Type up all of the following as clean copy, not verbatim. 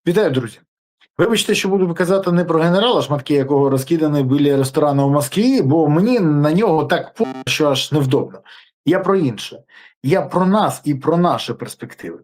Вітаю, друзі! Вибачте, що буду казати не про генерала, шматки якого розкидані біля ресторану в Москві, бо мені на нього так що аж невдобно. Я про інше. Я про нас і про наші перспективи.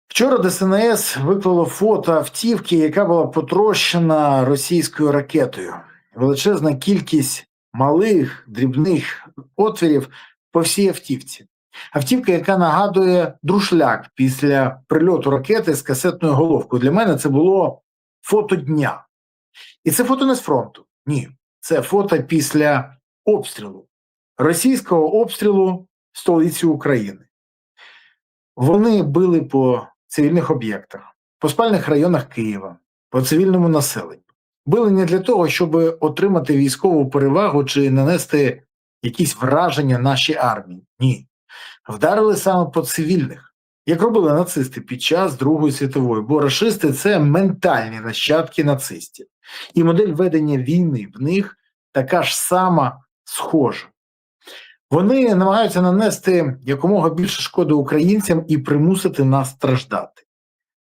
Вчора ДСНС виклало фото автівки, яка була потрощена російською ракетою. Величезна кількість малих, дрібних отворів по всій автівці. Автівка, яка нагадує друшляк після прильоту ракети з касетною головкою. Для мене це було фото дня. І це фото не з фронту. Ні. Це фото після обстрілу. Російського обстрілу столиці України. Вони били по цивільних об'єктах, по спальних районах Києва, по цивільному населенню. Били не для того, щоб отримати військову перевагу чи нанести якісь враження нашій армії. Ні. Вдарили саме по цивільних, як робили нацисти під час Другої світової, бо рашисти – це ментальні нащадки нацистів. І модель ведення війни в них така ж сама схожа. Вони намагаються нанести якомога більше шкоди українцям і примусити нас страждати.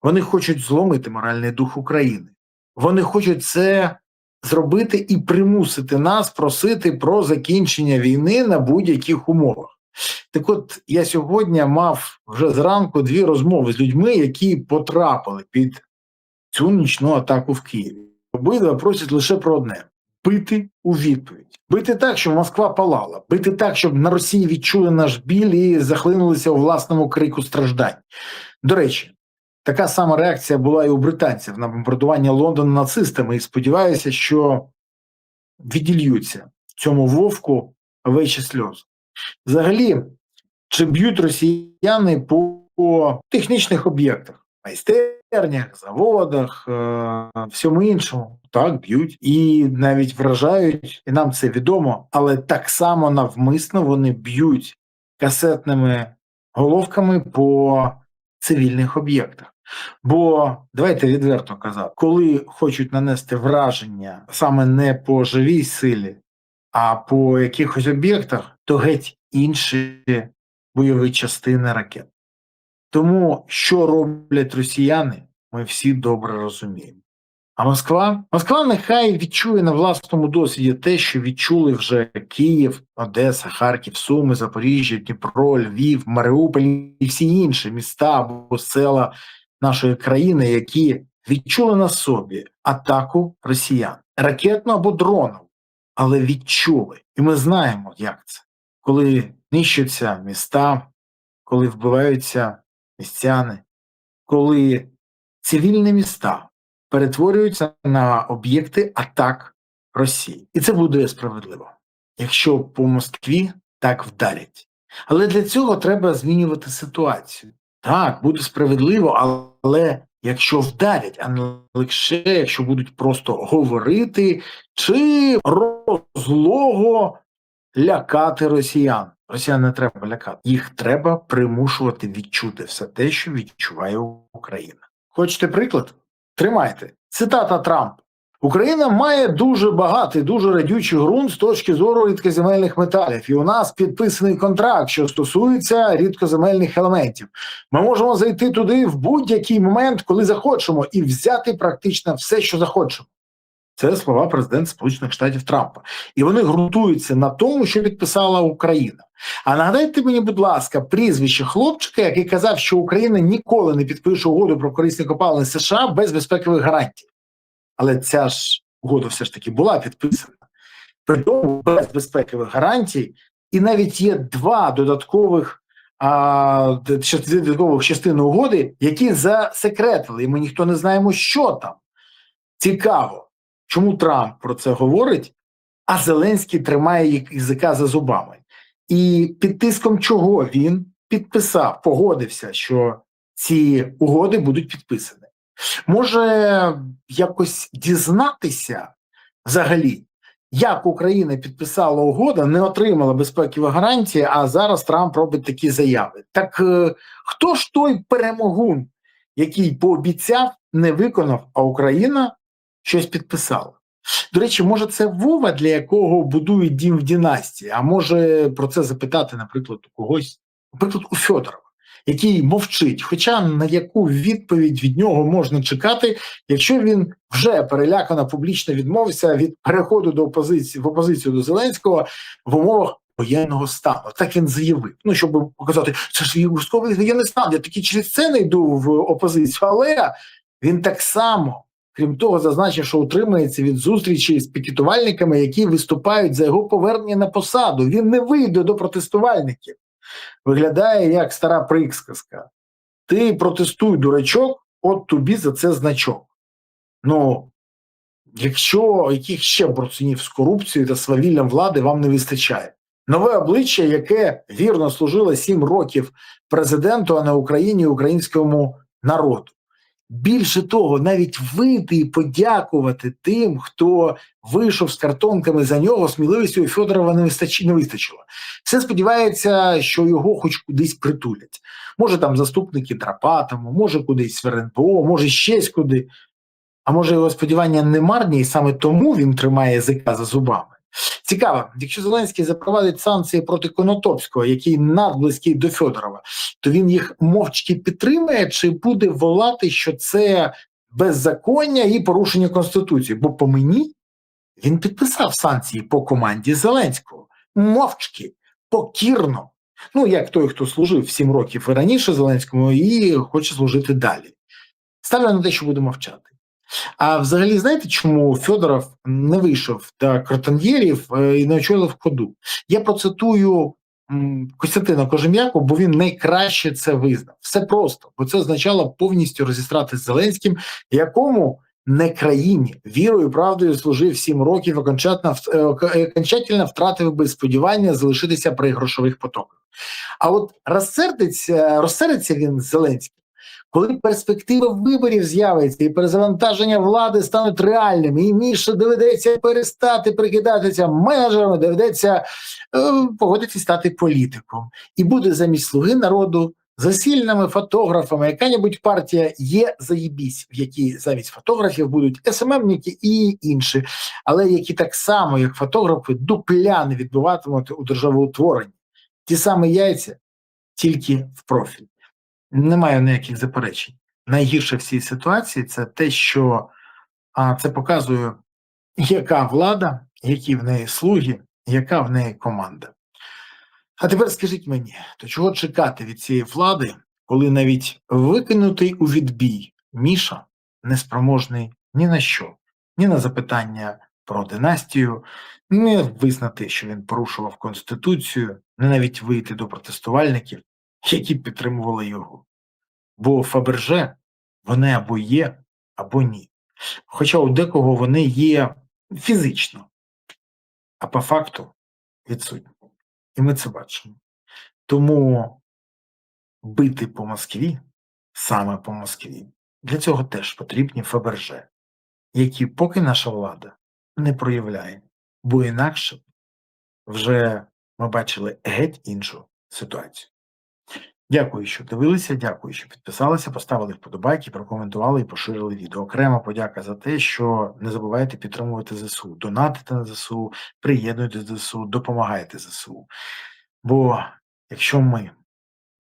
Вони хочуть зломити моральний дух України. Вони хочуть це зробити і примусити нас просити про закінчення війни на будь-яких умовах. Так от, я сьогодні мав вже зранку 2 розмови з людьми, які потрапили під цю нічну атаку в Києві. Обидва просять лише про одне – бити у відповідь. Бити так, щоб Москва палала. Бити так, щоб на Росії відчули наш біль і захлинулися у власному крику страждань. До речі, така сама реакція була і у британців на бомбардування Лондона нацистами, і сподіваюся, що відільються цьому вовку вечі сльози. Взагалі, чи б'ють росіяни по технічних об'єктах? Майстернях, заводах, всьому іншому. Так, б'ють. І навіть вражають, і нам це відомо, але так само навмисно вони б'ють касетними головками по цивільних об'єктах. Бо, давайте відверто казати, коли хочуть нанести враження саме не по живій силі, а по якихось об'єктах, то геть інші бойові частини ракет. Тому, що роблять росіяни, ми всі добре розуміємо. А Москва? Москва нехай відчує на власному досвіді те, що відчули вже Київ, Одеса, Харків, Суми, Запоріжжя, Дніпро, Львів, Маріуполь і всі інші міста або села нашої країни, які відчули на собі атаку росіян. Ракетну або дронову, але відчули. І ми знаємо, як це. Коли нищаться міста, коли вбиваються містяни, коли цивільні міста перетворюються на об'єкти атак Росії. І це буде справедливо, якщо по Москві так вдарять. Але для цього треба змінювати ситуацію. Так, буде справедливо, але якщо вдарять, а не лише якщо будуть просто говорити чи розлого лякати росіян. Росіян не треба лякати. Їх треба примушувати відчути все те, що відчуває Україна. Хочете приклад? Тримайте. Цитата Трампа. Україна має дуже багатий, дуже радючий ґрунт з точки зору рідкоземельних металів. І у нас підписаний контракт, що стосується рідкоземельних елементів. Ми можемо зайти туди в будь-який момент, коли захочемо, і взяти практично все, що захочемо. Це слова президента Сполучених Штатів Трампа. І вони ґрунтуються на тому, що підписала Україна. А нагадайте мені, будь ласка, прізвище хлопчика, який казав, що Україна ніколи не підпише угоду про корисні копалини США без безпекових гарантій. Але ця ж угода все ж таки була підписана. При тому без безпекових гарантій. І навіть є 2 додаткових частини угоди, які засекретили. І ми ніхто не знаємо, що там. Цікаво. Чому Трамп про це говорить, а Зеленський тримає язика за зубами? І під тиском чого він підписав, погодився, що ці угоди будуть підписані? Може якось дізнатися взагалі, як Україна підписала угоду, не отримала безпекові гарантії, а зараз Трамп робить такі заяви. Так хто ж той перемогун, який пообіцяв, не виконав, а Україна щось підписала? До речі, може це Вова, для якого будують дім в династії, а може про це запитати, наприклад, у когось, наприклад, у Федорова, який мовчить, хоча на яку відповідь від нього можна чекати, якщо він вже перелякано публічно відмовився від переходу до опозиції в опозицію до Зеленського в умовах воєнного стану. Так він заявив. Ну, щоб показати, це ж військовий воєнний стан, я таки через це не йду в опозицію, але він так само, крім того, зазначив, що утримується від зустрічі з пікетувальниками, які виступають за його повернення на посаду. Він не вийде до протестувальників. Виглядає як стара приказка. Ти протестуй, дурачок, от тобі за це значок. Ну, яких ще борцунів з корупцією та свавіллям влади вам не вистачає? Нове обличчя, яке вірно служило 7 років президенту, а не Україні і українському народу. Більше того, навіть вийти і подякувати тим, хто вийшов з картонками за нього, сміливістю Федорова не вистачило. Все сподівається, що його хоч кудись притулять. Може там заступники Драпатому, може кудись в РНБО, може щось куди. А може його сподівання не марні, і саме тому він тримає язика за зубами. Цікаво, якщо Зеленський запровадить санкції проти Конотопського, який надблизький до Федорова, то він їх мовчки підтримає чи буде волати, що це беззаконня і порушення Конституції? Бо по мені він підписав санкції по команді Зеленського. Мовчки, покірно. Ну, як той, хто служив 7 років і раніше Зеленському і хоче служити далі. Ставлю на те, що буде мовчати. А взагалі, знаєте, чому Федоров не вийшов до картоньєрів і не очолив ходу? Я процитую Костянтина Кожем'яку, бо він найкраще це визнав. Все просто, бо це означало повністю розістрати з Зеленським, якому не країні вірою і правдою служив 7 років, окончательно втратив би сподівання залишитися при грошових потоках. А от розсердиться він з Зеленським, коли перспектива виборів з'явиться і перезавантаження влади стануть реальними, і Міше доведеться перестати прикидатися менеджером, доведеться погодитися стати політиком. І буде замість «Слуги народу» засільними фотографами яка-небудь партія є заєбісь, в якій замість фотографів будуть СММники і інші, але які так само, як фотографи, дупля не відбуватимуть у державоутворенні. Ті самі яйця, тільки в профіль. Немає ніяких заперечень. Найгірше в цій ситуації – це те, що це показує, яка влада, які в неї слуги, яка в неї команда. А тепер скажіть мені, то чого чекати від цієї влади, коли навіть викинутий у відбій Міша неспроможний ні на що, ні на запитання про династію, не визнати, що він порушував Конституцію, не навіть вийти до протестувальників, які підтримували його. Бо Фаберже вони або є, або ні. Хоча у декого вони є фізично, а по факту відсутні. І ми це бачимо. Тому бити по Москві, саме по Москві, для цього теж потрібні Фаберже, які поки наша влада не проявляє. Бо інакше вже ми бачили геть іншу ситуацію. Дякую, що дивилися, дякую, що підписалися, поставили вподобайки, прокоментували і поширили відео. Окрема подяка за те, що не забувайте підтримувати ЗСУ, донатити на ЗСУ, приєднуйтесь до ЗСУ, допомагайте ЗСУ. Бо якщо ми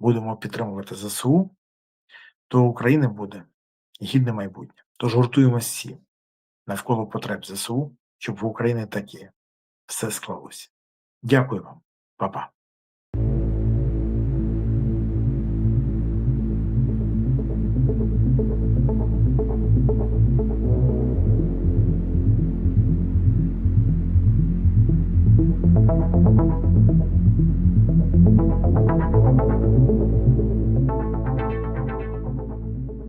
будемо підтримувати ЗСУ, то у України буде гідне майбутнє. Тож гуртуємося всі навколо потреб ЗСУ, щоб в Україні таке все склалося. Дякую вам. Па-па. Thank you.